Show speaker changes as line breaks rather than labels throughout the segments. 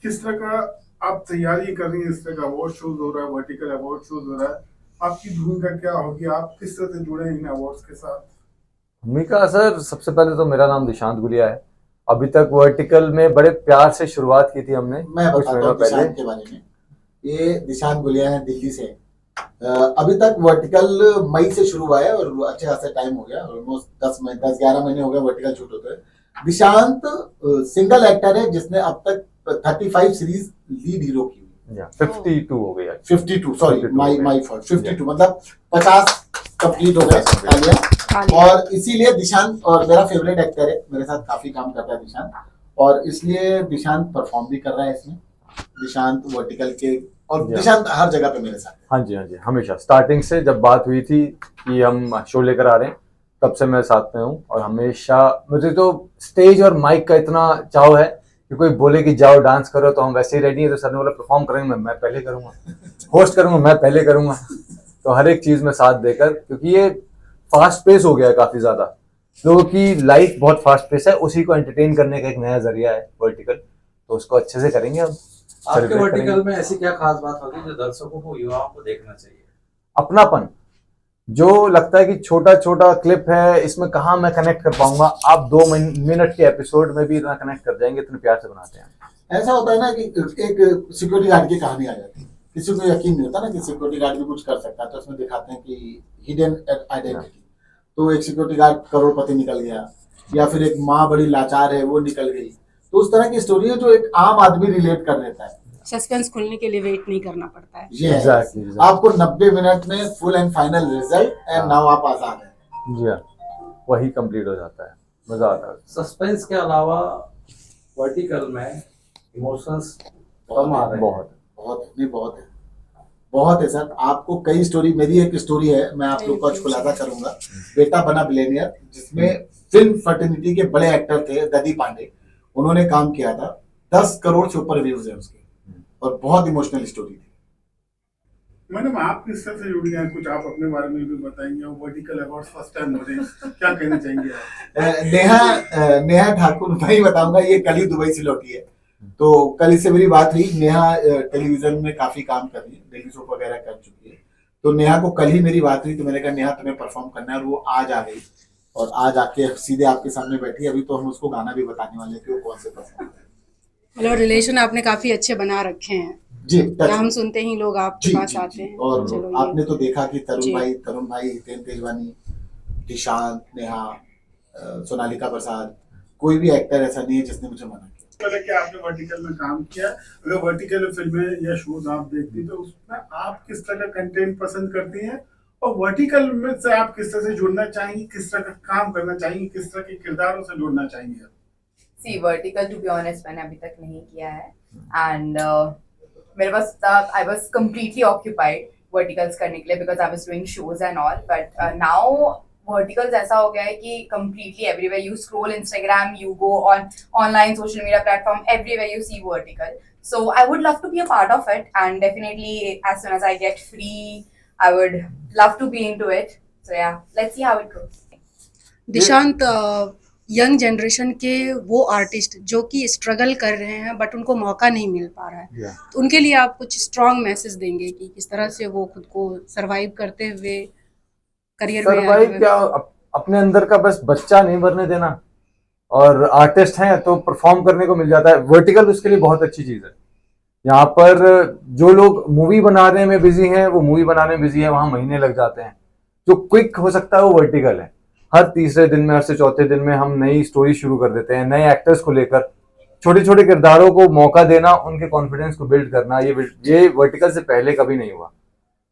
किस तरह का आप तैयारी कर रही हैं? इस तरह का अवार्ड शोज हो रहा है, वर्टिकल अवार्ड शोज हो रहा है, आपकी भूमिका क्या होगी? आप किस तरह से जुड़े हैं इन अवार्ड्स के साथ?
भूमिका सर, सबसे पहले तो मेरा नाम दिशांत गुलिया है। अभी तक वर्टिकल में बड़े प्यार से शुरुआत की थी हमने
मैं
कुछ
बताता
महीनों
हूँ
पहले।
दिशांत के बारे में। ये दिशांत गुलिया है, दिल्ली से। अभी तक वर्टिकल मई से शुरू हुआ है और अच्छे खासा टाइम हो गया, ऑलमोस्ट 10-11 महीने हो गए वर्टिकल शूट होते हैं। दिशांत सिंगल एक्टर है जिसने अब तक 35 सीरीज लीड हीरो की हुई।
52 हो गया।
52, सॉरी,
52 हो गया।
माई फॉल्ट, 52 मतलब 50 कंप्लीट हो गए तालियां। और इसीलिए दिशांत और मेरा फेवरेट एक्टर है, मेरे साथ काफी काम करता है दिशांत, और इसलिए दिशांत परफॉर्म भी कर रहा है इसमें। दिशांत वर्टिकल के, और दिशांत हर जगह पे मेरे साथ है।
हाँ जी, हाँ जी, हमेशा स्टार्टिंग से जब बात हुई थी कि हम शो लेकर आ रहे हैं, तब से मैं साथ में हूँ। और हमेशा मुझे तो स्टेज और माइक का इतना चाव है कि कोई बोले कि जाओ डांस करो तो हम वैसे ही रेडी है। तो सर ने बोला परफॉर्म करेंगे, मैं पहले करूंगा, होस्ट करूंगा मैं पहले करूंगा। तो हर एक चीज में साथ देकर, क्योंकि ये फास्ट पेस हो गया है काफी ज्यादा, लोगों की लाइफ बहुत फास्ट पेस है, उसी को एंटरटेन करने का एक नया जरिया है वर्टिकल। तो उसको अच्छे से करेंगे हम।
आपके वर्टिकल में ऐसी क्या खास बात होगी जो दर्शकों को, युवाओं को देखना चाहिए?
अपनापन। जो लगता है कि छोटा छोटा क्लिप है, इसमें कहाँ मैं कनेक्ट कर पाऊंगा, आप 2 मिनट के एपिसोड में भी इतना कनेक्ट कर जाएंगे, इतने प्यार से बनाते हैं।
ऐसा होता है ना कि एक सिक्योरिटी गार्ड की कहानी आ जाती है, किसी को यकीन नहीं होता ना कि सिक्योरिटी गार्ड भी कुछ कर सकता है, तो उसमें दिखाते हैं कि हिडन आइडेंटिटी। तो एक सिक्योरिटी गार्ड करोड़पति निकल गया, या फिर एक माँ बड़ी लाचार है वो निकल गई। तो उस तरह की स्टोरी है जो एक आम आदमी रिलेट कर लेता है।
सस्पेंस खुलने के लिए वेट नहीं करना पड़ता है।
Exactly.
आपको 90 मिनट में full and final result, and now आप आजाद हैं।
जी हाँ, वही कंप्लीट हो जाता है, मजा आता है।
सस्पेंस के अलावा वर्टिकल में इमोशंस कम आ रहे हैं।
बहुत बहुत है, बहुत है सर। आपको कई स्टोरी, मेरी एक स्टोरी है, मैं आप लोग को आज खुलासा करूंगा। बेटा बना बिलियनियर, जिसमें फिल्म फर्टिनिटी के बड़े एक्टर थे ददी पांडे, उन्होंने काम किया था। 10 करोड़ से ऊपर व्यूज है उसके, और बहुत इमोशनल स्टोरी थी।
मैडम, आप किस तरह से जुड़ी हैं? कुछ आप अपने बारे में भी बताएंगे। वर्टिकल अवार्ड फर्स्ट टाइम हो रहे हैं, क्या कहना चाहेंगे आप?
नेहा ठाकुर, मैं ही बताऊंगा, ये कल ही दुबई से लौटी है। तो कल इससे मेरी बात हुई। नेहा टेलीविजन में काफी काम कर रही है, डेली शो वगैरह कर चुकी है। तो नेहा को कल ही मेरी बात हुई, तो मैंने कहा नेहा तुम्हें परफॉर्म करना है, और वो आज आ गई, और आज आके सीधे आपके सामने बैठी। अभी तो हम उसको गाना भी बताने वाले हैं कि वो कौन से परफॉर्म है।
मतलब रिलेशन आपने काफी अच्छे बना रखे हैं
जी,
नाम सुनते ही लोग आपके पास आते हैं।
और
चलो
आपने तो देखा कि
जी।
तरुण भाई, हितेन तेजवानी, दिशांत, नेहा, सोनालिका प्रसाद, कोई भी एक्टर ऐसा नहीं है जिसने मुझे मना किया।
पहले कि आपने वर्टिकल में काम किया, अगर वर्टिकल फिल्में या शोज आप देखती तो उसमें आप किस तरह का कंटेंट पसंद करती हैं, और वर्टिकल में से आप किस तरह से जुड़ना चाहेंगी, किस तरह का काम करना चाहेंगी, किस तरह के किरदारों से जुड़ना चाहेंगी?
See vertical, to be honest, मैंने अभी तक नहीं किया है, एंड मेरे पास I was completely occupied verticals करने के लिए, because I was doing shows and all. But now verticals ऐसा हो गया है कि completely everywhere you scroll Instagram, you go on online social media platform, everywhere you see vertical. So I would love to be a part of it, and definitely as soon as I get free, I would love to be into it. So yeah, let's see how it goes.
Dishant, young generation के वो artist जो कि struggle कर रहे हैं but उनको मौका नहीं मिल पा रहा है, तो उनके लिए आप कुछ स्ट्रॉन्ग मैसेज देंगे कि किस तरह से वो खुद को सरवाइव करते हुए करियर में
सरवाइव क्या, अपने अंदर का बस बच्चा नहीं मरने देना, और आर्टिस्ट हैं तो परफॉर्म करने को मिल जाता है। वर्टिकल उसके लिए बहुत अच्छी चीज है। यहाँ पर जो लोग मूवी बनाने में बिजी हैं, वो मूवी बनाने में बिजी है, वहां महीने लग जाते हैं। जो क्विक हो सकता है वो वर्टिकल है। हर तीसरे दिन में, हर से चौथे दिन में हम नई स्टोरी शुरू कर देते हैं, नए एक्टर्स को लेकर, छोटे छोटे किरदारों को मौका देना, उनके कॉन्फिडेंस को बिल्ड करना। ये वर्टिकल से पहले कभी नहीं हुआ।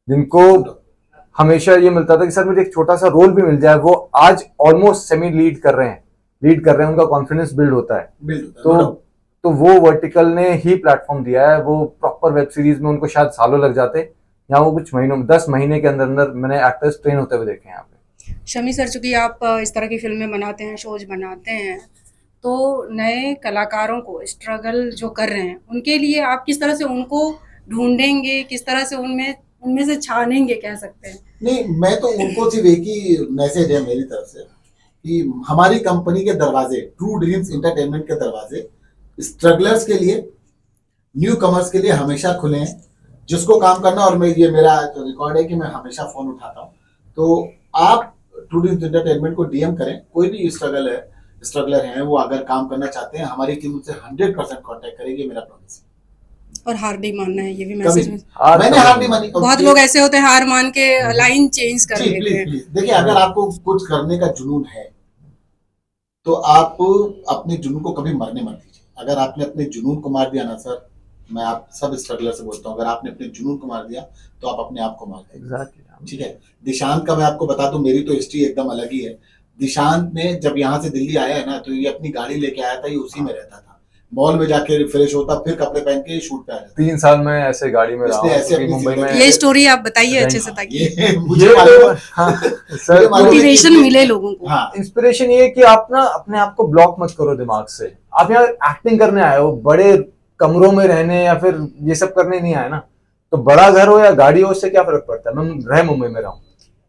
जिनको हमेशा ये मिलता था कि सर मुझे एक छोटा सा रोल भी मिल जाए, वो आज ऑलमोस्ट सेमी लीड कर रहे हैं, उनका कॉन्फिडेंस बिल्ड होता है। तो वो वर्टिकल ने ही प्लेटफॉर्म दिया है। वो प्रॉपर वेब सीरीज में उनको शायद सालों लग जाते, यहाँ वो कुछ महीनों में, 10 महीने के अंदर अंदर मैंने एक्टर्स ट्रेन होते हुए देखे हैं यहाँ पे।
शमी सर, चूंकि आप इस तरह की फिल्में बनाते हैं, शोज बनाते हैं, तो नए कलाकारों को स्ट्रगल जो कर रहे हैं उनके लिए आप किस तरह से उनको ढूंढेंगे, किस तरह से उनमें से छानेंगे, कह सकते हैं?
नहीं, मैं तो उनको सिर्फ एक ही मैसेज है मेरी तरफ से कि हमारी कंपनी के दरवाजे, ट्रू ड्रीम्स एंटरटेनमेंट के दरवाजे स्ट्रगलर्स के लिए न्यू कमर्स के लिए हमेशा खुले हैं, जिसको काम करना। और मैं ये मेरा रिकॉर्ड है कि मैं हमेशा फोन उठाता हूँ। तो आप टू डी एंटरटेनमेंट को डीएम करें, कोई भी स्ट्रगलर हैं, वो अगर काम करना चाहते हैं, हमारी टीम उनसे 100% कांटेक्ट करेगी, मेरा प्रॉमिस है।
और हार नहीं मानना है, ये भी
कभी
मैसेज में
मैंने हार नहीं मानी।
बहुत लोग ऐसे होते हैं हार मान के लाइन चेंज कर
जी
देते
प्लीज
हैं।
प्लीज, देखिए अगर आपको कुछ करने का जुनून है तो आप अपने जुनून को कभी मरने मत दीजिए। अगर आपने अपने जुनून को मार दिया ना सर, मैं आप सब स्ट्रगलर से बोलता हूँ, अगर आपने अपने जुनून को मार दिया तो आप अपने आप को मार देंगे।
एग्जैक्टली।
ठीक है। दिशांत का मैं आपको बता दूं, मेरी तो हिस्ट्री एकदम अलग ही है। दिशांत ने जब यहाँ से दिल्ली आया है ना, तो ये अपनी गाड़ी लेके आया था, ये उसी में रहता था, मॉल में जाके फ्रेश होता, फिर कपड़े पहन के शूट पे आ जाता।
3 साल में ऐसे गाड़ी में रहा
इसने
हूँ,
ऐसे
क्योंकि
अपनी
मुंबई में
जिंदगी-
ये स्टोरी आप बताइए अच्छे से, ताकि
ये मुझे
ये
मालूम
तो
है।
हाँ
मुझे
सर,
मालूम है कि
मोटिवेशन
ये-
मिले लोगों को।
हाँ,
इंस्पिरेशन ये है कि आप ना अपने आप को ब्लॉक मत करो दिमाग से। आप यहाँ एक्टिंग करने आए हो, बड़े कमरों में रहने या फिर ये सब करने नहीं आए ना। तो बड़ा घर हो या गाड़ी हो, उससे क्या फर्क पड़ता है। मैं रह मुंबई में रहा हूँ,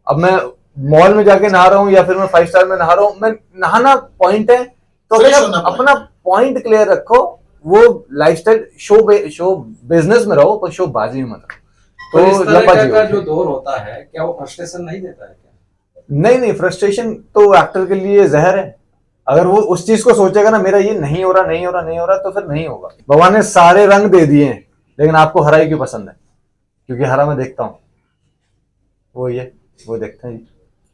अब मैं मॉल में जाके नहा रहा हूँ या फिर मैं 5 स्टार में नहा रहा हूँ, मैं नहाना पॉइंट है, तो
Fresh
अपना
होना point
अपना
है।
पॉइंट क्लियर रखो। वो लाइफस्टाइल शो बिजनेस में रहो, पर शो बाजी में मत रहो।
तो इस
तो
तरह
लंबाजी
का
होगी।
जो दौर होता है, क्या वो फ्रस्ट्रेशन नहीं देता है क्या?
नहीं नहीं, फ्रस्ट्रेशन तो एक्टर के लिए जहर है। अगर वो उस चीज को सोचेगा ना, मेरा ये नहीं हो रहा नहीं हो रहा नहीं हो रहा, तो फिर नहीं होगा। भगवान ने सारे रंग दे दिए हैं, लेकिन आपको हरा ही क्यों पसंद है? क्योंकि हरा मैं देखता हूँ, वो ये वो देखते हैं जी।